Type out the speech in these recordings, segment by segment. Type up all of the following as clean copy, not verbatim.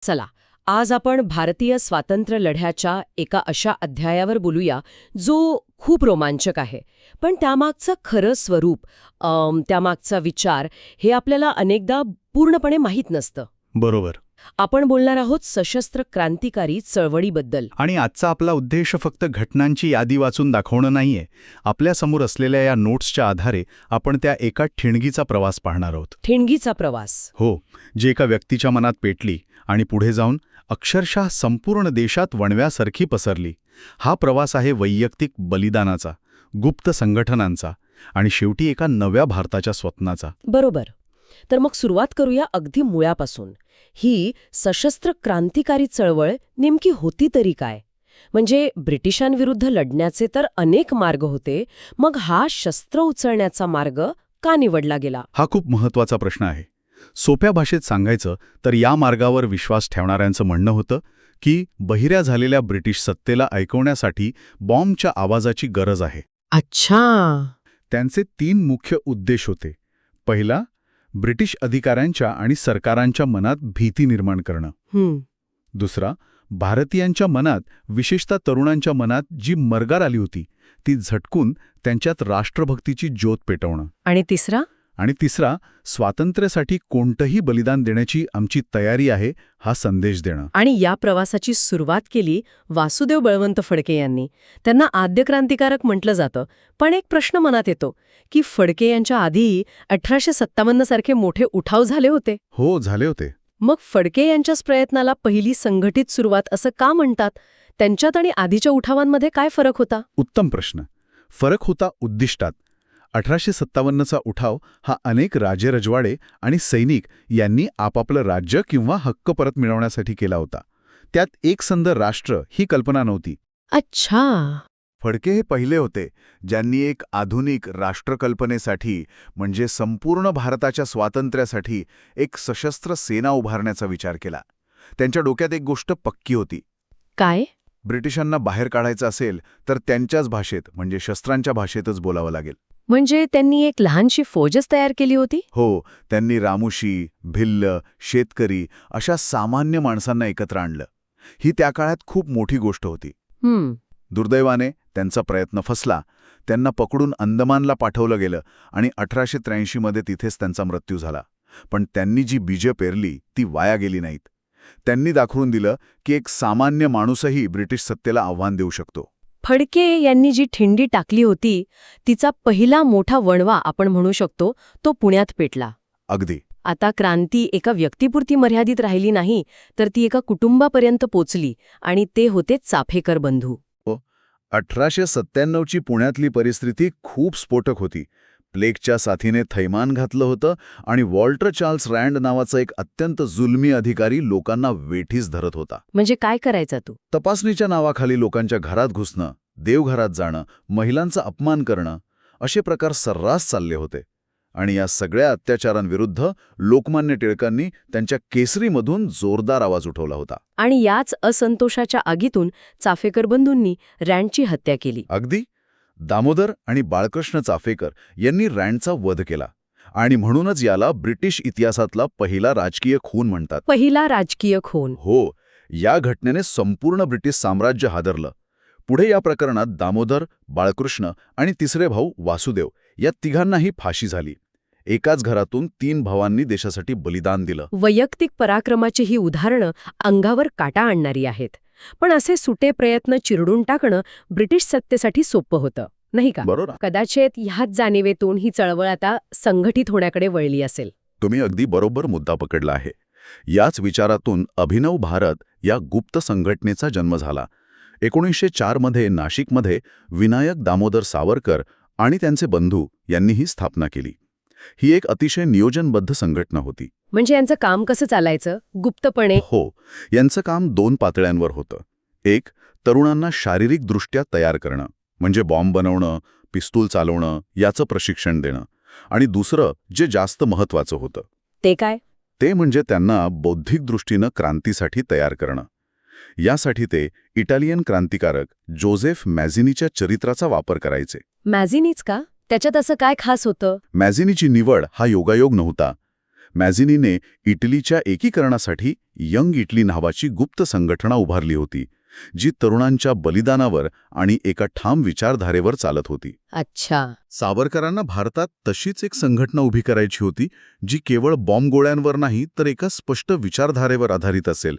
चला, आज आपण भारतीय स्वातंत्र्य लढ्याच्या एका अशा अध्यायावर बोलूया जो खूप रोमांचक आहे. पण त्यामागचं खरं स्वरूप, त्यामागचा विचार हे आपल्याला अनेकदा पूर्णपणे माहीत नसतं. बरोबर. आपण बोलणार आहोत सशस्त्र क्रांतिकारी चळवळीबद्दल. आणि आजचा आपला उद्देश फक्त घटनांची यादी वाचून दाखवणं नाहीये. आपल्यासमोर असलेल्या या नोट्सच्या आधारे आपण त्या एका ठिणगीचा प्रवास पाहणार आहोत. ठिणगीचा प्रवास. हो, जी एका व्यक्तीच्या मनात पेटली आणि पुढे जाऊन अक्षरशः संपूर्ण देशात वणव्यासारखी पसरली. हा प्रवास आहे वैयक्तिक बलिदानाचा, गुप्त संघटनांचा आणि शेवटी एका नव्या भारताच्या स्वप्नाचा. बरोबर. तर मग सुरुवात करूया अगदी मुळापासून. ही सशस्त्र क्रांतिकारी चळवळ नेमकी होती तरी काय? म्हणजे ब्रिटिशांविरुद्ध लढण्याचे तर अनेक मार्ग होते, मग हा शस्त्र उचलण्याचा मार्ग का निवडला गेला? हा खूप महत्त्वाचा प्रश्न आहे. सोप्या भाषेत सांगायचं तर या मार्गावर विश्वास ठेवणाऱ्यांचं म्हणणं होतं की बहिऱ्या झालेल्या ब्रिटिश सत्तेला ऐकवण्यासाठी बॉम्बच्या आवाजाची गरज आहे. अच्छा. त्यांचे 3 मुख्य उद्देश होते. पहिला, ब्रिटिश अधिकाऱ्यांच्या आणि सरकारांच्या मनात भीती निर्माण करणं. दुसरा, भारतीयांच्या मनात, विशेषतः तरुणांच्या मनात जी मरगार आली होती ती झटकून त्यांच्यात राष्ट्रभक्तीची ज्योत पेटवणं. आणि तिसरा, स्वातंत्र्यासाठी कोणतंही बलिदान देण्याची आमची तयारी आहे हा संदेश देणं. आणि या प्रवासाची सुरुवात केली वासुदेव बळवंत फडके यांनी. त्यांना आद्य क्रांतिकारक म्हटलं जातं. पण एक प्रश्न मनात येतो की फडके यांच्या आधी 1857 सारखे मोठे उठाव झाले होते. हो, झाले होते. मग फडके यांच्याच प्रयत्नाला पहिली संघटित सुरुवात असं का म्हणतात? त्यांच्यात आणि आधीच्या उठावांमध्ये काय फरक होता? उत्तम प्रश्न. फरक होता उद्दिष्टात. 1857चा उठाव हा अनेक राजेरजवाडे आणि सैनिक यांनी आपापलं राज्य किंवा हक्क परत मिळवण्यासाठी केला होता. त्यात एकसंध राष्ट्र ही कल्पना नव्हती. अच्छा. फडके हे पहिले होते ज्यांनी एक आधुनिक राष्ट्रकल्पनेसाठी, म्हणजे संपूर्ण भारताच्या स्वातंत्र्यासाठी एक सशस्त्र सेना उभारण्याचा विचार केला. त्यांच्या डोक्यात एक गोष्ट पक्की होती. काय? ब्रिटिशांना बाहेर काढायचं असेल तर त्यांच्याच भाषेत, म्हणजे शस्त्रांच्या भाषेतच बोलावं लागेल. म्हणजे त्यांनी एक लहानशी फौजच तयार केली होती? हो, त्यांनी रामुशी, भिल्ल, शेतकरी अशा सामान्य माणसांना एकत्र आणलं. ही त्या काळात खूप मोठी गोष्ट होती. दुर्दैवाने त्यांचा प्रयत्न फसला. त्यांना पकडून अंदमानला पाठवलं गेलं आणि 1883मध्ये तिथेच त्यांचा मृत्यू झाला. पण त्यांनी जी बीजं पेरली ती वाया गेली नाहीत. त्यांनी दाखवून दिलं की एक सामान्य माणूसही ब्रिटिश सत्तेला आव्हान देऊ शकतो. फडके यांनी जी ठिंडी टाकली होती तिचा पहिला मोठा वणवा आपण म्हणू शकतो तो पुण्यात पेटला. अगदी. आता क्रांती एका व्यक्तीपुरती मर्यादित राहिली नाही, तर ती एका कुटुंबापर्यंत पोचली, आणि ते होते चाफेकर बंधू. 1897ची पुण्यातली परिस्थिती खूप स्फोटक होती. प्लेगच्या साथीने थैमान घातलं होतं आणि वॉल्टर चार्ल्स रँड नावाचा एक अत्यंत जुलमी अधिकारी लोकांना वेठीस धरत होता. म्हणजे काय करायचा तू? तपासणीच्या नावाखाली लोकांच्या घरात घुसणं, देवघरात जाणं, महिलांचा अपमान करणं असे प्रकार सर्रास चालले होते. आणि या सगळ्या अत्याचारांविरुद्ध लोकमान्य टिळकांनी त्यांच्या केसरीमधून जोरदार आवाज उठवला होता. आणि याच असंतोषाच्या आगीतून चाफेकर बंधूंनी रँडची हत्या केली. अगदी. दामोदर आणि बाळकृष्ण चाफेकर यांनी रँडचा वध केला. आणि म्हणूनच याला ब्रिटिश इतिहासातला पहिला राजकीय खून म्हणतात. पहिला राजकीय खून. हो, या घटनेने संपूर्ण ब्रिटिश साम्राज्य हादरलं. पुढे या प्रकरणात दामोदर, बाळकृष्ण आणि तिसरे भाऊ वासुदेव या तिघांनाही फाशी झाली. एकाच घरातून 3 भावांनी देशासाठी बलिदान दिलं. वैयक्तिक पराक्रमाची ही उदाहरणं अंगावर काटा आणणारी आहेत. पण असे सुटे प्रयत्न चिरडून टाकणं ब्रिटिश सत्तेसाठी सोपं होतं, नाही का? बरोबर. कदाचित ह्याच जाणीवेतून ही चळवळ आता संघटित होण्याकडे वळली असेल. तुम्ही अगदी बरोबर मुद्दा पकडला आहे. याच विचारातून अभिनव भारत या गुप्त संघटनेचा जन्म झाला. 1904मध्ये नाशिकमध्ये विनायक दामोदर सावरकर आणि त्यांचे बंधू यांनी ही स्थापना केली. ही एक अतिशय नियोजनबद्ध संघटना होती. म्हणजे यांचं काम कसं चालायचं? गुप्तपणे? हो, यांचं काम 2 पातळ्यांवर होतं. एक, तरुणांना शारीरिकदृष्ट्या तयार करणं, म्हणजे बॉम्ब बनवणं, पिस्तूल चालवणं याचं प्रशिक्षण देणं. आणि दुसरं, जे जास्त महत्त्वाचं होतं, ते काय? ते म्हणजे त्यांना बौद्धिक दृष्टीनं क्रांतीसाठी तयार करणं. यासाठी ते इटालियन क्रांतिकारक जोझेफ मॅझिनीच्या चरित्राचा वापर करायचे. मॅझिनीच का? त्याच्यात असं काय खास होतं? मॅझिनीची निवड हा योगायोग नव्हता. मॅझिनीने इटलीच्या एकीकरणासाठी यंग इटली नावाची गुप्त संघटना उभारली होती, जी तरुणांच्या बलिदानावर आणि एका ठाम विचारधारेवर चालत होती. अच्छा. सावरकरांना भारतात तशीच एक संघटना उभी करायची होती, जी केवळ बॉम्बगोळ्यांवर नाही तर एका स्पष्ट विचारधारेवर आधारित असेल.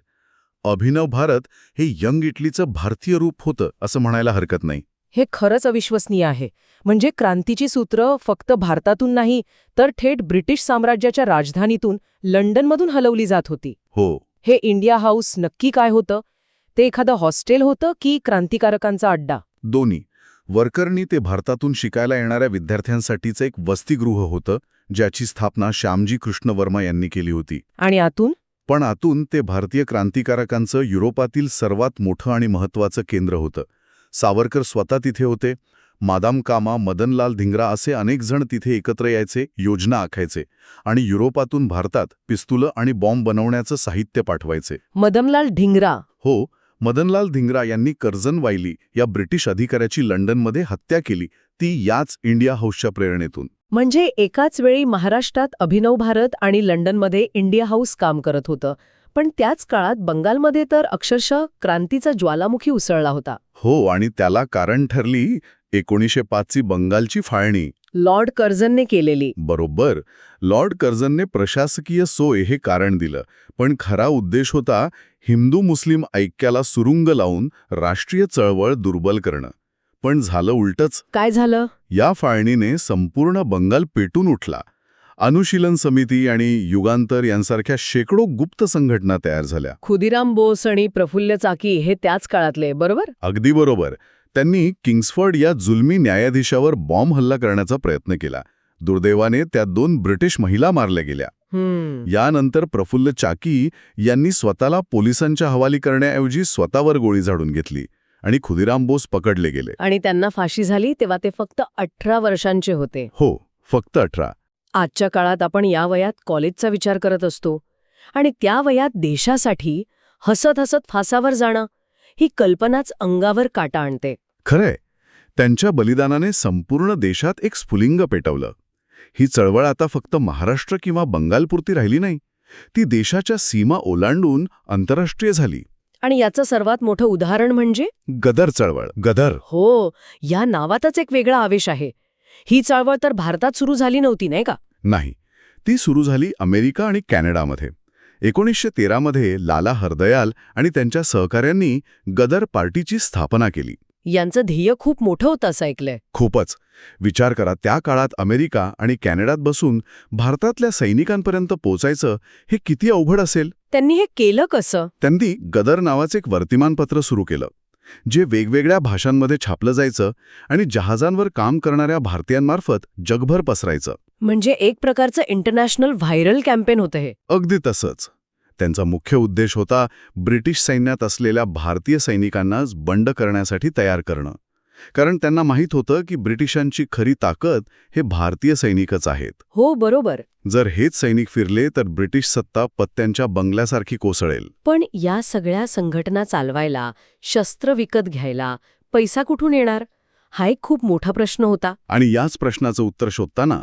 अभिनव भारत हे यंग इटलीचं भारतीय रूप होतं असं म्हणायला हरकत नाही. हे खरंच अविश्वसनीय आहे. म्हणजे क्रांतीची सूत्र फक्त भारतातून नाही तर थेट ब्रिटिश साम्राज्याच्या राजधानीतून लंडनमधून हलवली जात होती. हो. हे इंडिया हाऊस नक्की काय होतं? ते एखादं हॉस्टेल होतं की क्रांतिकारकांचा अड्डा? दोन्ही. वरकरणी ते भारतातून शिकायला येणाऱ्या विद्यार्थ्यांसाठीचं एक वसतिगृह होतं, ज्याची स्थापना श्यामजी कृष्ण वर्मा यांनी केली होती. आणि आतून? पण आतून ते भारतीय क्रांतिकारकांचं युरोपातील सर्वात मोठं आणि महत्त्वाचं केंद्र होतं. सावरकर स्वतः तिथे होते. मादाम कामा, मदनलाल धिंगरा असे अनेक जण तिथे एकत्र यायचे, योजना आखायचे आणि युरोपातून भारतात पिस्तुलं आणि बॉम्ब बनवण्याचं साहित्य पाठवायचे. मदनलाल धिंगरा? हो. मदनलाल धिंगरा यांनी कर्झन वायली या ब्रिटिश अधिकाऱ्याची लंडनमध्ये हत्या केली, ती याच इंडिया हाऊसच्या प्रेरणेतून. म्हणजे एकाच वेळी महाराष्ट्रात अभिनव भारत आणि लंडनमध्ये इंडिया हाऊस काम करत होतं. पण त्याच काळात बंगालमध्ये तर अक्षरशः क्रांतीचा ज्वालामुखी उसळला होता. हो, आणि त्याला कारण ठरली 1905ची बंगालची फाळणी. लॉर्ड कर्झनने केलेली. बरोबर. लॉर्ड कर्झनने प्रशासकीय सोय हे कारण दिलं, पण खरा उद्देश होता हिंदू मुस्लिम ऐक्याला सुरुंग लावून राष्ट्रीय चळवळ दुर्बल करणं. पण झालं उलटच. काय झालं? या फाळणीने संपूर्ण बंगाल पेटून उठला. अनुशीलन समिती आणि युगांतर यांसारख्या शेकडो गुप्त संघटना तयार झाल्या. खुदिराम बोस आणि प्रफुल्ल चाकी हे त्याच काळातले, बरोबर? अगदी बरोबर. त्यांनी किंग्सफर्ड या जुलमी न्यायाधीशावर बॉम्ब हल्ला करण्याचा प्रयत्न केला. दुर्दैवाने त्यात 2 ब्रिटिश महिला मारल्या गेल्या. यानंतर प्रफुल्ल चाकी यांनी स्वतःला पोलिसांच्या हवाली करण्याऐवजी स्वतःवर गोळी झाडून घेतली आणि खुदिराम बोस पकडले गेले. आणि त्यांना फाशी झाली तेव्हा ते फक्त 18 वर्षांचे होते. हो, फक्त 18. आजच्या काळात आपण या वयात कॉलेजचा विचार करत असतो आणि त्या वयात देशासाठी हसत हसत फासावर जाणं ही कल्पनाच अंगावर काटा आणते. खरंय. त्यांच्या बलिदानाने संपूर्ण देशात एक स्फुलिंग पेटवलं. ही चळवळ आता फक्त महाराष्ट्र किंवा बंगालपुरती राहिली नाही, ती देशाच्या सीमा ओलांडून आंतरराष्ट्रीय झाली. आणि याचं सर्वात मोठं उदाहरण म्हणजे गदर चळवळ. गदर. हो, या नावातच एक वेगळा आवेश आहे. ही चळवळ तर भारतात सुरू झाली नव्हती, नाही का? नाही, ती सुरू झाली अमेरिका आणि कॅनडामध्ये. 1913मध्ये लाला हरदयाल आणि त्यांच्या सहकाऱ्यांनी गदर पार्टीची स्थापना केली. यांचं ध्येय खूप मोठं होतं असं ऐकलंय. खूपच. विचार करा, त्या काळात अमेरिका आणि कॅनडात बसून भारतातल्या सैनिकांपर्यंत पोचायचं हे किती अवघड असेल. त्यांनी हे केलं कसं? त्यांनी गदर नावाचं एक वर्तमानपत्र सुरू केलं, जे वेगवेगळ्या भाषांमध्ये छापलं जायचं आणि जहाजांवर काम करणाऱ्या भारतीयांमार्फत जगभर पसरायचं. म्हणजे एक प्रकारचं इंटरनॅशनल व्हायरल कॅम्पेन होतं हे. अगदी तसंच. त्यांचा मुख्य उद्देश होता ब्रिटिश सैन्यात असलेल्या भारतीय सैनिकांना बंड करण्यासाठी तयार करणं. कारण त्यांना माहीत होतं की ब्रिटिशांची खरी ताकद हे भारतीय सैनिकच आहेत. हो, बरोबर. जर हेच सैनिक फिरले तर ब्रिटिश सत्ता पत्त्यांच्या बंगल्यासारखी कोसळेल. पण या सगळ्या संघटना चालवायला, शस्त्र विकत घ्यायला पैसा कुठून येणार? हा एक खूप मोठा प्रश्न होता. आणि याच प्रश्नाचं उत्तर शोधताना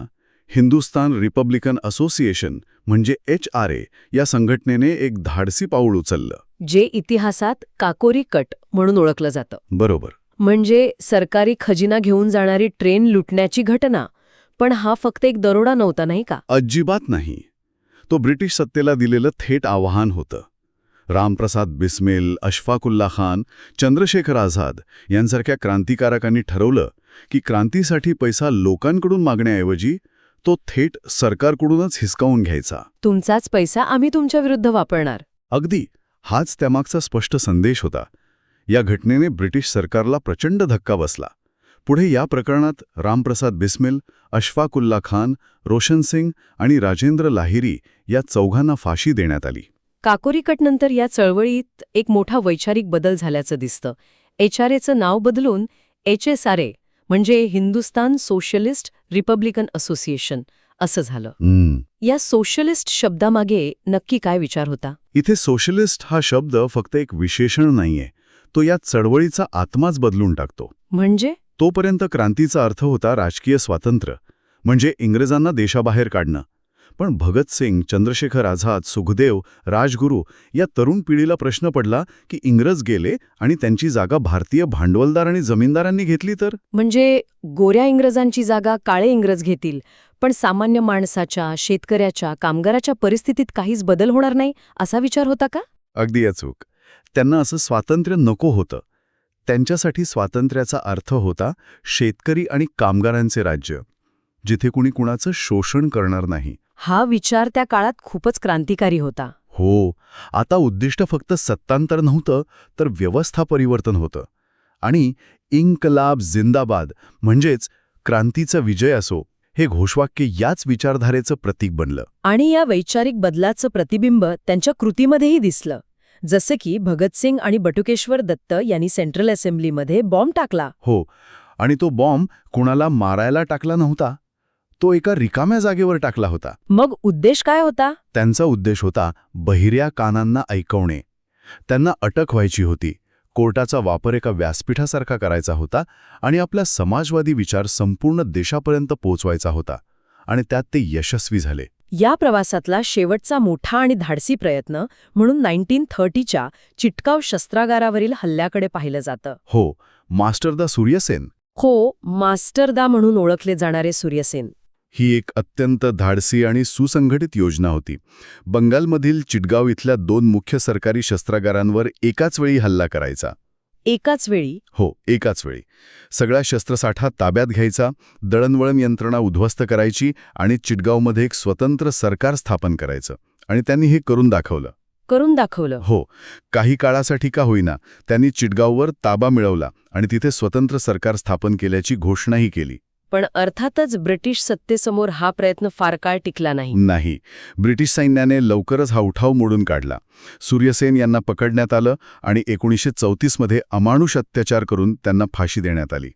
हिंदुस्तान रिपब्लिकन असोसिएशन म्हणजे HRA या संघटनेने एक धाडसी पाऊल उचललं, जे इतिहासात काकोरी कट म्हणून ओळखलं जातं. बरोबर. म्हणजे सरकारी खजिना घेऊन जाणारी ट्रेन लुटण्याची घटना. पण हा फक्त एक दरोडा नव्हता, नाही का? अजिबात नाही. तो ब्रिटिश सत्तेला दिलेलं थेट आव्हान होतं. रामप्रसाद बिस्मिल, अशफाकुल्ला खान, चंद्रशेखर आझाद यांसारख्या क्रांतिकारकांनी ठरवलं की क्रांतीसाठी पैसा लोकांकडून मागण्याऐवजी तो थेट सरकारकडूनच हिसकावून घ्यायचा. तुमचाच पैसा आम्ही तुमच्या विरुद्ध वापरणार. अगदी. हाच त्यामागचा स्पष्ट संदेश होता. या घटनेने ब्रिटिश सरकारला प्रचंड धक्का बसला. पुढे या प्रकरणात रामप्रसाद बिस्मिल, अशफाकुल्ला खान, रोशन सिंग आणि राजेंद्र लाहिरी या चौघांना फाशी देण्यात आली. काकोरी कटनंतर या चळवळीत एक मोठा वैचारिक बदल झाल्याचं दिसतं. HRAचं नाव बदलून HSRA म्हणजे हिंदुस्तान सोशलिस्ट रिपब्लिकन असोसिएशन असं झालं. या सोशलिस्ट शब्दामागे नक्की काय विचार होता? इथे सोशलिस्ट हा शब्द फक्त एक विशेषण नाहीये, तो या चळवळीचा आत्माच बदलून टाकतो. म्हणजे तोपर्यंत क्रांतीचा अर्थ होता राजकीय स्वातंत्र्य, म्हणजे इंग्रजांना देशाबाहेर काढणं. पण भगतसिंग, चंद्रशेखर आझाद, सुखदेव, राजगुरू या तरुण पिढीला प्रश्न पडला की इंग्रज गेले आणि त्यांची जागा भारतीय भांडवलदार आणि जमीनदारांनी घेतली तर? म्हणजे गोऱ्या इंग्रजांची जागा काळे इंग्रज घेतील, पण सामान्य माणसाच्या, शेतकऱ्याच्या, कामगाराच्या परिस्थितीत काहीच बदल होणार नाही, असा विचार होता का? अगदी अचूक. त्यांना असं स्वातंत्र्य नको होतं. त्यांच्यासाठी स्वातंत्र्याचा अर्थ होता शेतकरी आणि कामगारांचे राज्य, जिथे कुणी कुणाचं शोषण करणार नाही. हा विचार त्या काळात खूपच क्रांतिकारी होता. हो, आता उद्दिष्ट फक्त सत्तांतर नव्हतं, तर व्यवस्था परिवर्तन होतं. आणि इन्कलाब जिंदाबाद म्हणजेच क्रांतीचा विजय असो, हे घोषवाक्य याच विचारधारेचं प्रतीक बनलं. आणि या वैचारिक बदलाचं प्रतिबिंब त्यांच्या कृतीमध्येही दिसलं. जसे की भगतसिंग आणि बटुकेश्वर दत्त यांनी सेंट्रल असेंब्लीमध्ये बॉम्ब टाकला. हो, आणि तो बॉम्ब कुणाला मारायला टाकला नव्हता, तो एका रिकाम्या जागेवर टाकला होता. मग उद्देश काय होता? त्यांचा उद्देश होता बहिऱ्या कानांना ऐकवणे. त्यांना अटक व्हायची होती, कोर्टाचा वापर एका व्यासपीठासारखा करायचा होता आणि आपला समाजवादी विचार संपूर्ण देशापर्यंत पोहोचवायचा होता. आणि त्यात ते यशस्वी झाले. या प्रवासातला शेवटचा मोठा आणि धाडसी प्रयत्न म्हणून 1930च्या चिटकाव शस्त्रागारावरील हल्ल्याकडे पाहिलं जातं. हो, मास्टरदा सूर्यसेन. हो, मास्टरदा म्हणून ओळखले जाणारे सूर्यसेन. ही एक अत्यंत धाडसी आणि सुसंघटित योजना होती. बंगालमधील चिटगाव इथल्या 2 मुख्य सरकारी शस्त्रागारांवर एकाच वेळी हल्ला करायचा. एकाच वेळी? हो, एकाच वेळी. सगळा शस्त्रसाठा ताब्यात घ्यायचा, दळणवळण यंत्रणा उद्ध्वस्त करायची आणि चिटगावमध्ये एक स्वतंत्र सरकार स्थापन करायचं. आणि त्यांनी हे करून दाखवलं. करून दाखवलं? हो, काही काळासाठी का होईना त्यांनी चिटगाववर ताबा मिळवला आणि तिथे स्वतंत्र सरकार स्थापन केल्याची घोषणाही केली. पण अर्थातच ब्रिटिश सत्तेसमोर हा प्रयत्न फार काळ टिकला नाही. नाही, ब्रिटिश सैन्याने लवकरच हा उठाव मोडून काढला. सूर्यसेन यांना पकडण्यात आलं आणि 1934 मध्ये अमानुष अत्याचार करून त्यांना फाशी देण्यात आली.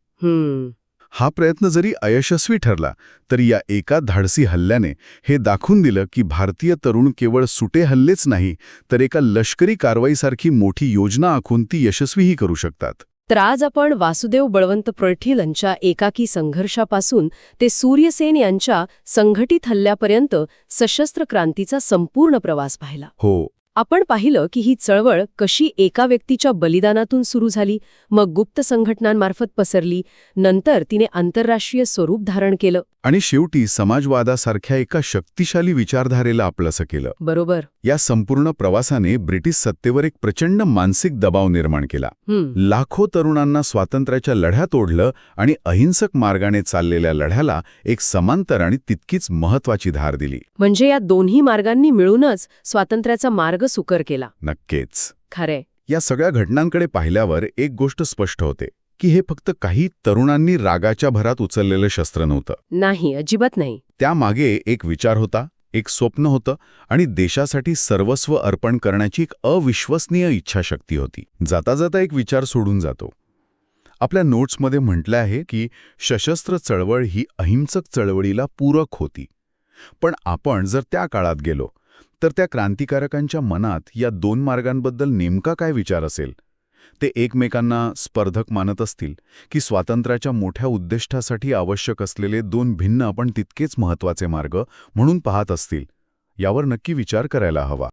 हा प्रयत्न जरी अयशस्वी ठरला तरी या एका धाडसी हल्ल्याने हे दाखवून दिलं की भारतीय तरुण केवळ सुटे हल्लेच नाही, तर एका लष्करी कारवाईसारखी मोठी योजना आखून ती यशस्वीही करू शकतात. तर आज आपण वासुदेव बळवंत फडठील यांच्या एकाकी संघर्षापासून ते सूर्यसेन यांच्या संघटित हल्ल्यापर्यंत सशस्त्र क्रांतीचा संपूर्ण प्रवास पाहिला. हो, आपण पाहिलं की ही चळवळ कशी एका व्यक्तीच्या बलिदानातून सुरू झाली, मग गुप्त संघटनांमार्फत पसरली, नंतर तिने आंतरराष्ट्रीय स्वरूप धारण केलं आणि शेवटी समाजवादासारख्या एका शक्तिशाली विचारधारेला आपलंसं केलं. बरोबर. या संपूर्ण प्रवासाने ब्रिटिश सत्तेवर एक प्रचंड मानसिक दबाव निर्माण केला. लाखो तरुणांना स्वातंत्र्याच्या लढ्यात ओढलं आणि अहिंसक मार्गाने चाललेल्या लढ्याला एक समांतर आणि तितकीच महत्वाची धार दिली. म्हणजे या दोन्ही मार्गांनी मिळूनच स्वातंत्र्याचा मार्ग सुकर केला. नक्कीच. खरे. या सगळ्या घटनांकडे पाहिल्यावर एक गोष्ट स्पष्ट होते की हे फक्त काही तरुणांनी रागाच्या भरात उचललेलं शस्त्र नव्हतं. नाही, अजिबात नाही. त्यामागे एक विचार होता, एक स्वप्न होतं आणि देशासाठी सर्वस्व अर्पण करण्याची एक अविश्वसनीय इच्छाशक्ती होती. जाता जाता एक विचार सोडून जातो. आपल्या नोट्समध्ये म्हटलं आहे की सशस्त्र चळवळ ही अहिंसक चळवळीला पूरक होती. पण आपण जर त्या काळात गेलो तर त्या क्रांतिकारकांच्या मनात या 2 मार्गांबद्दल नेमका काय विचार असेल? ते एकमेकांना स्पर्धक मानत असतील की स्वातंत्र्याच्या मोठ्या उद्दिष्टासाठी आवश्यक असलेले 2 भिन्न पण तितकेच महत्त्वाचे मार्ग म्हणून पाहत असतील? यावर नक्की विचार करायला हवा.